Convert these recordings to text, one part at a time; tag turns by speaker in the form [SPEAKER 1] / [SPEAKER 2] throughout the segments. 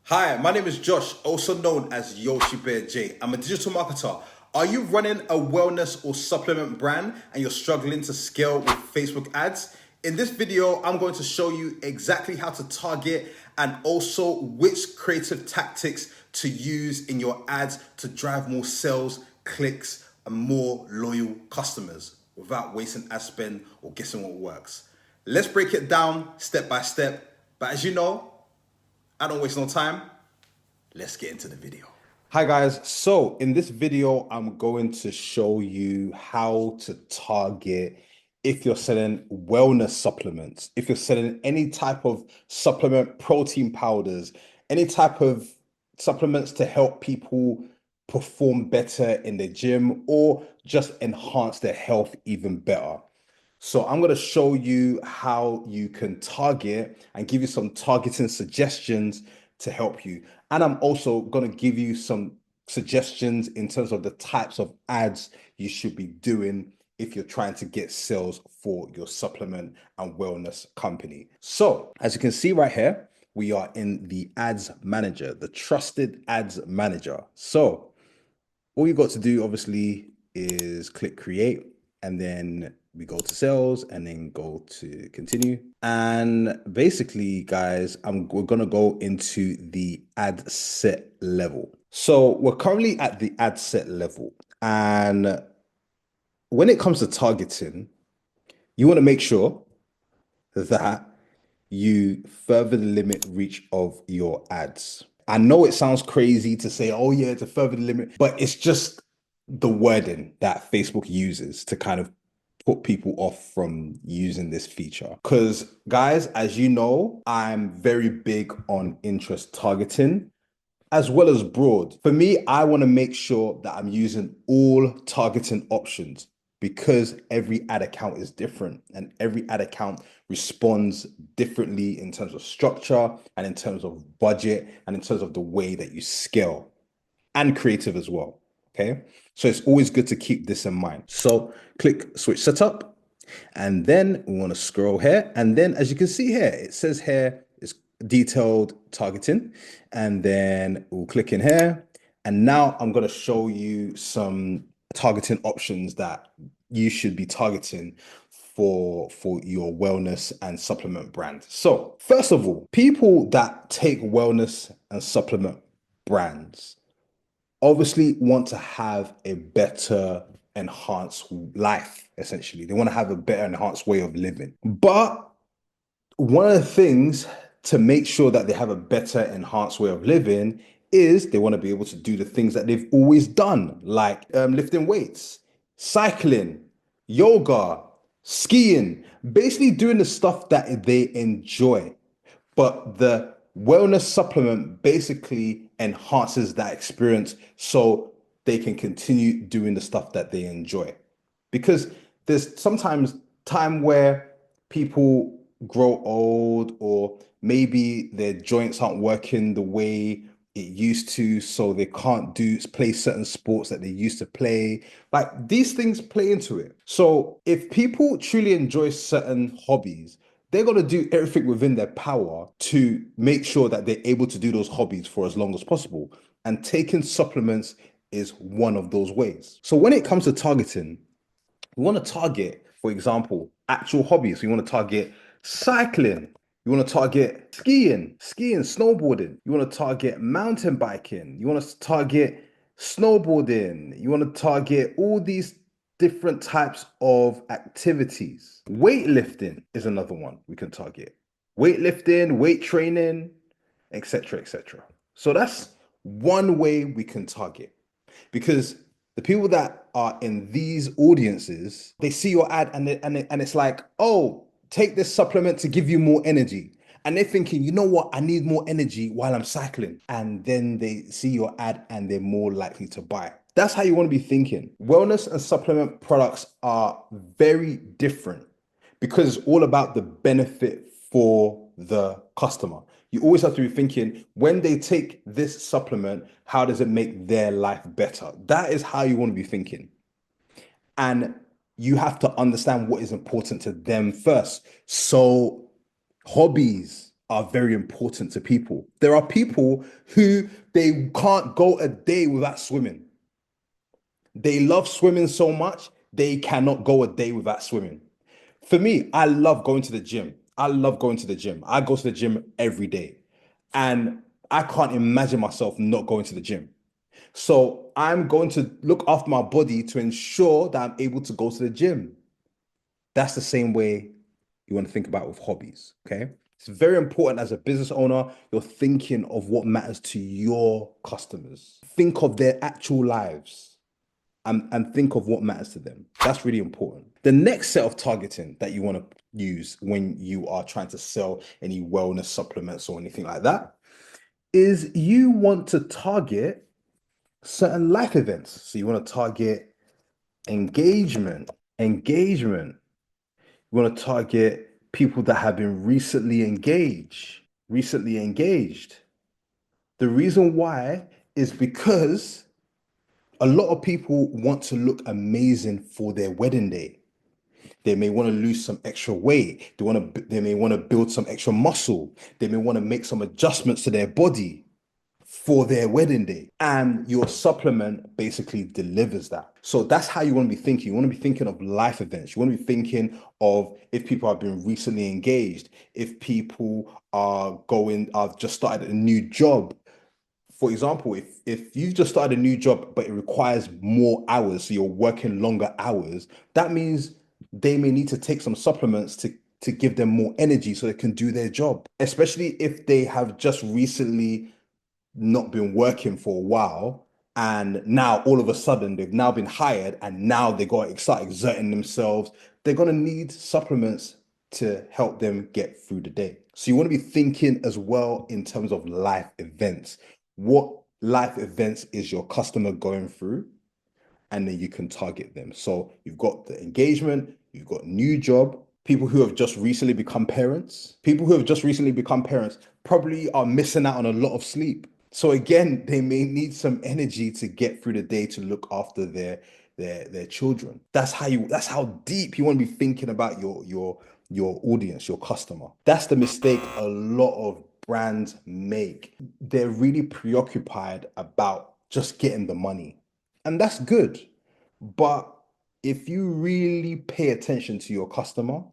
[SPEAKER 1] Hi, my name is Josh, also known as Yoshi Bear J. I'm a digital marketer. Are you running a wellness or supplement brand and you're struggling to scale with Facebook ads? In this video, I'm going to show you exactly how to target and also which creative tactics to use in your ads to drive more sales, clicks, and more loyal customers without wasting ad spend or guessing what works. Let's break it down step by step. But as you know, I don't waste no time. Let's get into the video. Hi guys, so in this video, I'm going to show you how to target if you're selling wellness supplements, if you're selling any type of supplement, protein powders, any type of supplements to help people perform better in the gym or just enhance their health even better. So I'm going to show you how you can target and give you some targeting suggestions to help you. And I'm also going to give you some suggestions in terms of the types of ads you should be doing if you're trying to get sales for your supplement and wellness company. So as you can see right here, we are in the ads manager, the trusted ads manager. So all you got to do obviously is click create, and then we go to sales and then go to continue. And basically guys, we're gonna go into the ad set level. So we're currently at the ad set level, and when it comes to targeting, you want to make sure that you further the limit reach of your ads. I know it sounds crazy to say, oh yeah, to further the limit, but it's just the wording that Facebook uses to kind of put people off from using this feature. Because guys, as you know, I'm very big on interest targeting as well as broad. For me, I want to make sure that I'm using all targeting options because every ad account is different and every ad account responds differently in terms of structure and in terms of budget and in terms of the way that you scale and creative as well. Okay. So it's always good to keep this in mind. So click switch setup, and then we want to scroll here. And then as you can see here, it says here it's detailed targeting. And then we'll click in here. And now I'm going to show you some targeting options that you should be targeting for your wellness and supplement brand. So first of all, people that take wellness and supplement brands obviously want to have a better enhanced life, essentially. They want to have a better enhanced way of living. But one of the things to make sure that they have a better enhanced way of living is they want to be able to do the things that they've always done, like lifting weights, cycling, yoga, skiing, basically doing the stuff that they enjoy. But the wellness supplement basically enhances that experience so they can continue doing the stuff that they enjoy. Because there's sometimes time where people grow old, or maybe their joints aren't working the way it used to, so they can't play certain sports that they used to play. Like, these things play into it. So if people truly enjoy certain hobbies, they're going to do everything within their power to make sure that they're able to do those hobbies for as long as possible. And taking supplements is one of those ways. So when it comes to targeting, we want to target, for example, actual hobbies. We want to target cycling. You want to target skiing, snowboarding. You want to target mountain biking. You want to target snowboarding. You want to target all these different types of activities. Weightlifting is another one we can target. Weightlifting, weight training, etc., etc. So that's one way we can target, because the people that are in these audiences, they see your ad and it's like, oh, take this supplement to give you more energy. And they're thinking, you know what? I need more energy while I'm cycling. And then they see your ad and they're more likely to buy. That's how you want to be thinking. Wellness and supplement products are very different because it's all about the benefit for the customer. You always have to be thinking, when they take this supplement, how does it make their life better? That is how you want to be thinking. And you have to understand what is important to them first. So hobbies, are very important to people. There are people who they can't go a day without swimming. They love swimming so much, they cannot go a day without swimming. For me, I love going to the gym. I love going to the gym. I go to the gym every day. And I can't imagine myself not going to the gym. So I'm going to look after my body to ensure that I'm able to go to the gym. That's the same way you want to think about with hobbies. Okay. It's very important as a business owner, you're thinking of what matters to your customers. Think of their actual lives and think of what matters to them. That's really important. The next set of targeting that you want to use when you are trying to sell any wellness supplements or anything like that is you want to target certain life events. So you want to target engagement, engagement. You want to target people that have been recently engaged, recently engaged. The reason why is because a lot of people want to look amazing for their wedding day. They may want to lose some extra weight. They may want to build some extra muscle. They may want to make some adjustments to their body for their wedding day. And your supplement basically delivers that. So that's how you want to be thinking. You want to be thinking of life events. You want to be thinking of if people have been recently engaged, if people have just started a new job. For example, if you've just started a new job, but it requires more hours, so you're working longer hours, that means they may need to take some supplements to give them more energy so they can do their job, especially if they have just recently not been working for a while and now all of a sudden they've now been hired and now they got to start exerting themselves. They're going to need supplements to help them get through the day. So you want to be thinking as well in terms of life events. What life events is your customer going through? And then you can target them. So you've got the engagement, you've got new job, people who have just recently become parents. People who have just recently become parents probably are missing out on a lot of sleep. So again, they may need some energy to get through the day to look after their children. That's how deep you want to be thinking about your audience, your customer. That's the mistake a lot of brands make. They're really preoccupied about just getting the money. And that's good. But if you really pay attention to your customer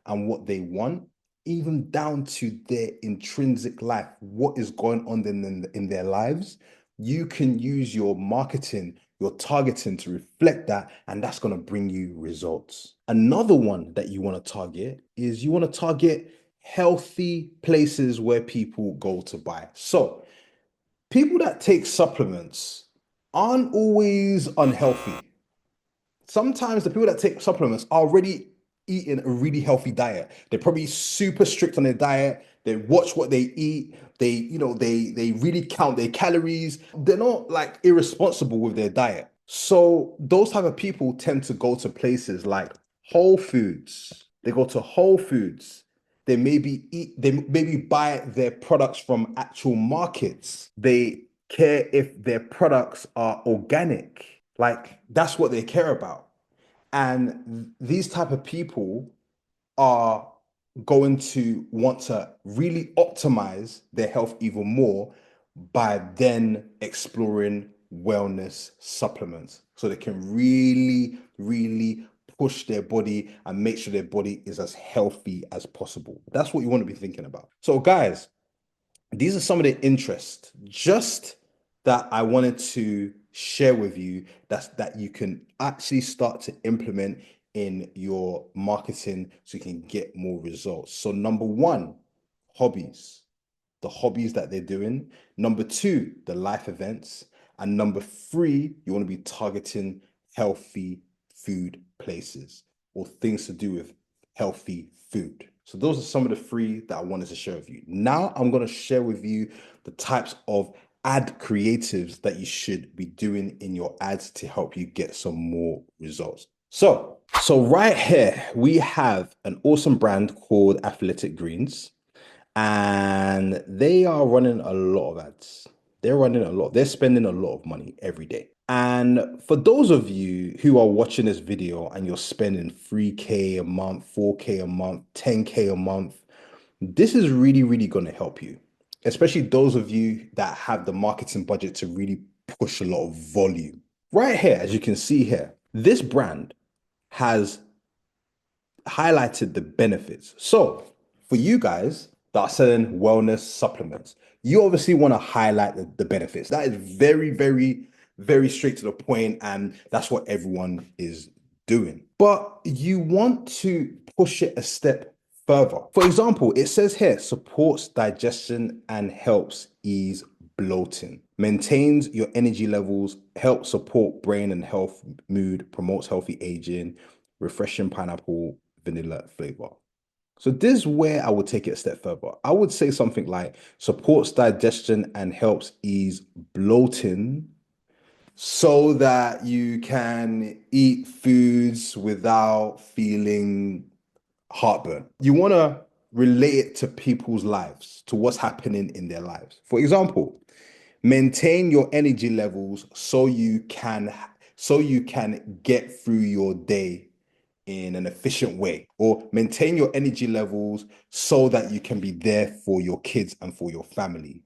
[SPEAKER 1] and what they want, even down to their intrinsic life, what is going on in their lives, you can use your marketing, your targeting to reflect that, and that's going to bring you results. Another one that you want to target is you want to target healthy places where people go to buy. So, people that take supplements aren't always unhealthy. Sometimes the people that take supplements are already eating a really healthy diet. They're probably super strict on their diet. They watch what they eat. They really count their calories. They're not like irresponsible with their diet. So those type of people tend to go to places like Whole Foods. They go to Whole Foods. They maybe buy their products from actual markets. They care if their products are organic. Like that's what they care about. And these type of people are going to want to really optimize their health even more by then exploring wellness supplements so they can really push their body and make sure their body is as healthy as possible. That's what you want to be thinking about. So guys, these are some of the interests just that I wanted to share with you that you can actually start to implement in your marketing so you can get more results. So number one, hobbies, the hobbies that they're doing. Number two, the life events. And number three, you want to be targeting healthy food places or things to do with healthy food. So those are some of the three that I wanted to share with you. Now I'm going to share with you the types of ad creatives that you should be doing in your ads to help you get some more results. So right here we have an awesome brand called Athletic Greens, and they are running a lot of ads. They're running a lot. They're spending a lot of money every day. And for those of you who are watching this video and you're spending 3K a month, 4K a month, 10K a month, This is really, really going to help you, especially those of you that have the marketing budget to really push a lot of volume. Right here, as you can see here, this brand has highlighted the benefits. So for you guys that are selling wellness supplements, you obviously want to highlight the benefits. That is very, very, very straight to the point, and that's what everyone is doing. But you want to push it a step further. For example, it says here supports digestion and helps ease bloating, maintains your energy levels, helps support brain and health, mood, promotes healthy aging, refreshing pineapple vanilla flavor. So this is where I would take it a step further. I would say something like supports digestion and helps ease bloating so that you can eat foods without feeling heartburn. You want to relate it to people's lives, to what's happening in their lives. For example, maintain your energy levels so you can get through your day in an efficient way, or maintain your energy levels so that you can be there for your kids and for your family,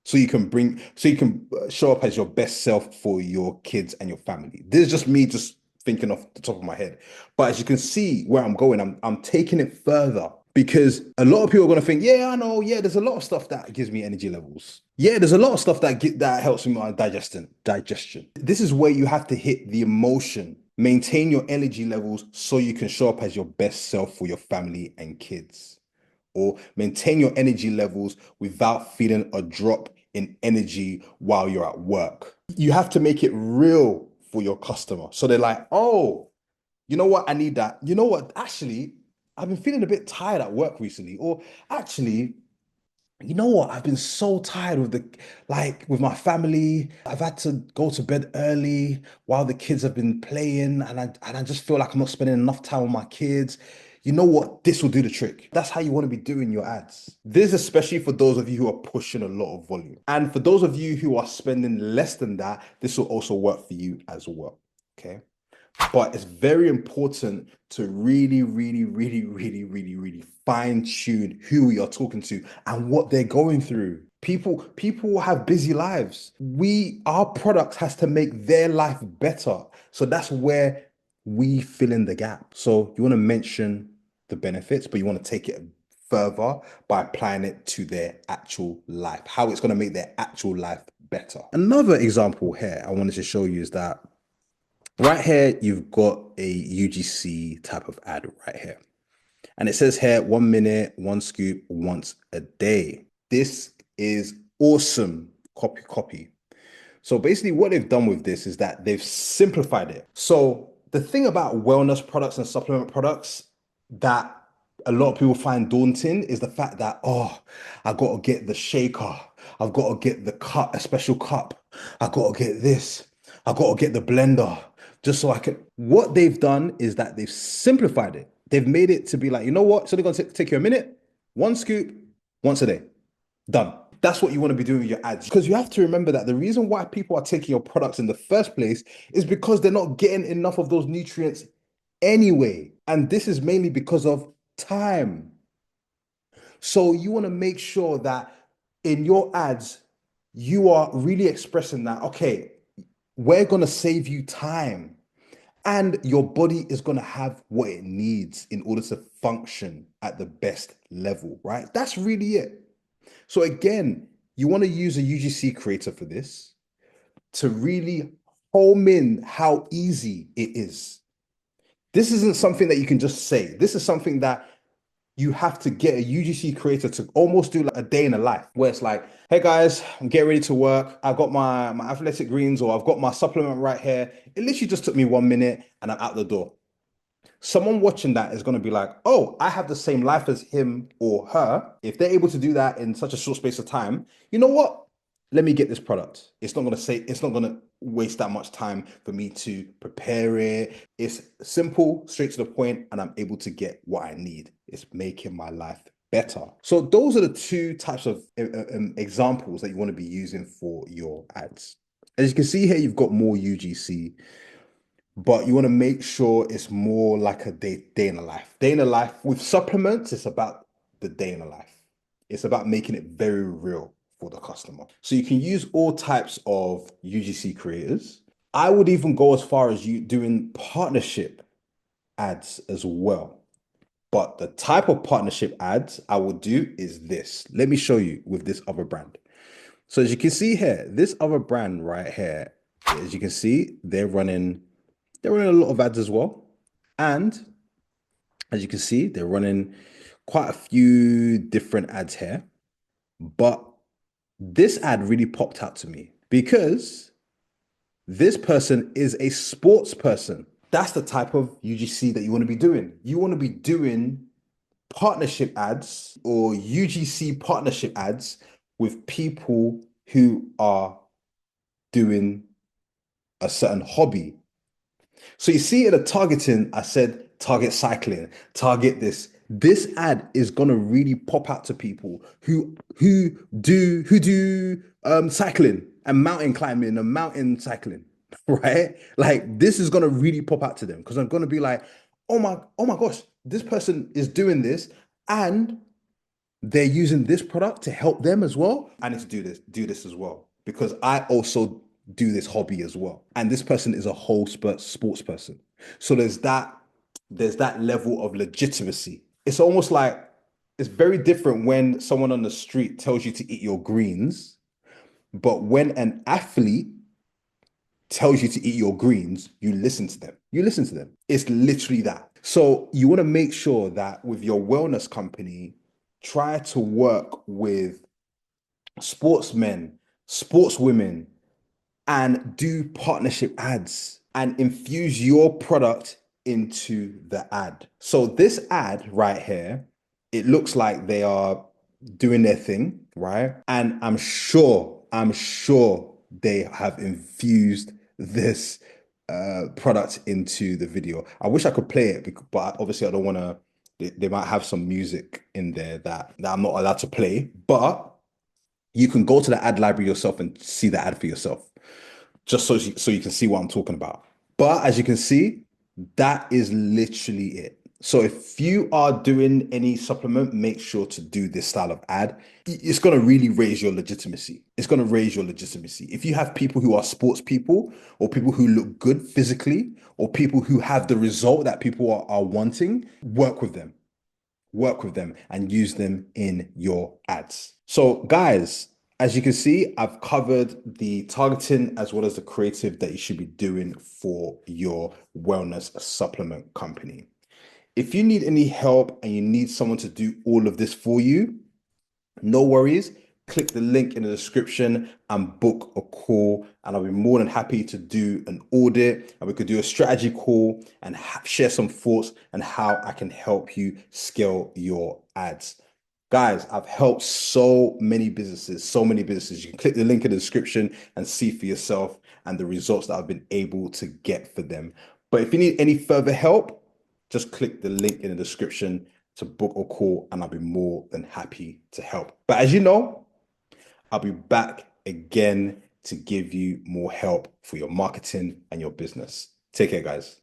[SPEAKER 1] so you can show up as your best self for your kids and your family. This is just me just thinking off the top of my head, but as you can see where I'm going, I'm taking it further, because a lot of people are going to think, yeah, I know, yeah, there's a lot of stuff that gives me energy levels, yeah, there's a lot of stuff that helps me on digestion. This is where you have to hit the emotion. Maintain your energy levels so you can show up as your best self for your family and kids, or maintain your energy levels without feeling a drop in energy while you're at work. You have to make it real for your customer. So they're like, oh, you know what? I need that. You know what? Actually, I've been feeling a bit tired at work recently. Or actually, you know what? I've been so tired with with my family. I've had to go to bed early while the kids have been playing, and I just feel like I'm not spending enough time with my kids. You know what? This will do the trick. That's how you want to be doing your ads. This is especially for those of you who are pushing a lot of volume. And for those of you who are spending less than that, this will also work for you as well. Okay. But it's very important to really, really, really, really, really, really fine tune who you're talking to and what they're going through. People have busy lives. Our product has to make their life better. So that's where we fill in the gap. So you want to mention the benefits, but you want to take it further by applying it to their actual life, how it's going to make their actual life better. Another example here I wanted to show you is that right here, you've got a UGC type of ad right here. And it says here, 1 minute, one scoop once a day. This is awesome. Copy. So basically what they've done with this is that they've simplified it. So the thing about wellness products and supplement products that a lot of people find daunting is the fact that, oh, I got to get the shaker. I've got to get the cup, a special cup. I got to get this. I got to get the blender just so I can. What they've done is that they've simplified it. They've made it to be like, you know what? It's only going to take you a minute, one scoop, once a day. Done. That's what you want to be doing with your ads. Because you have to remember that the reason why people are taking your products in the first place is because they're not getting enough of those nutrients anyway. And this is mainly because of time. So you want to make sure that in your ads, you are really expressing that, okay, we're going to save you time. And your body is going to have what it needs in order to function at the best level, right? That's really it. So again, you want to use a UGC creator for this to really home in how easy it is. This isn't something that you can just say. This is something that you have to get a UGC creator to almost do like a day in a life, where it's like, hey guys, I'm getting ready to work. I've got my athletic greens, or I've got my supplement right here. It literally just took me 1 minute and I'm out the door. Someone watching that is going to be like, oh, I have the same life as him or her. If they're able to do that in such a short space of time, you know what? Let me get this product. It's not going to waste that much time for me to prepare it. It's simple, straight to the point, and I'm able to get what I need. It's making my life better. So those are the two types of examples that you want to be using for your ads. As you can see here, you've got more UGC, but you want to make sure it's more like a day in a life. Day in a life with supplements, it's about the day in a life. It's about making it very real for the customer. So you can use all types of UGC creators. I would even go as far as you doing partnership ads as well. But the type of partnership ads I would do is this. Let me show you with this other brand. So as you can see here, this other brand right here, as you can see, they're running a lot of ads as well. And as you can see, they're running quite a few different ads here. But this ad really popped out to me because this person is a sports person. That's the type of UGC that you want to be doing. You want to be doing partnership ads or UGC partnership ads with people who are doing a certain hobby. So you see in the targeting, I said target cycling, target this. This ad is gonna really pop out to people who do cycling and mountain climbing and mountain cycling, right? Like this is gonna really pop out to them because I'm gonna be like, oh my gosh, this person is doing this and they're using this product to help them as well. I need to do this as well because I also do this hobby as well. And this person is a whole sports person. So there's that level of legitimacy. It's almost like it's very different when someone on the street tells you to eat your greens, but when an athlete tells you to eat your greens, you listen to them. You listen to them. It's literally that. So you want to make sure that with your wellness company, try to work with sportsmen, sportswomen, and do partnership ads and infuse your product into the ad. So this ad right here, it looks like they are doing their thing, right? And I'm sure they have infused this product into the video. I wish I could play it, but obviously I don't want to. They might have some music in there that I'm not allowed to play, but you can go to the ad library yourself and see the ad for yourself, just so you can see what I'm talking about. But as you can see, that is literally it. So if you are doing any supplement, make sure to do this style of ad. It's going to really raise your legitimacy. It's going to raise your legitimacy. If you have people who are sports people or people who look good physically or people who have the result that people are wanting, work with them and use them in your ads. So guys, as you can see, I've covered the targeting as well as the creative that you should be doing for your wellness supplement company. If you need any help and you need someone to do all of this for you, no worries. Click the link in the description and book a call, and I'll be more than happy to do an audit and we could do a strategy call and share some thoughts on how I can help you scale your ads. Guys, I've helped so many businesses, so many businesses. You can click the link in the description and see for yourself and the results that I've been able to get for them. But if you need any further help, just click the link in the description to book a call and I'll be more than happy to help. But as you know, I'll be back again to give you more help for your marketing and your business. Take care, guys.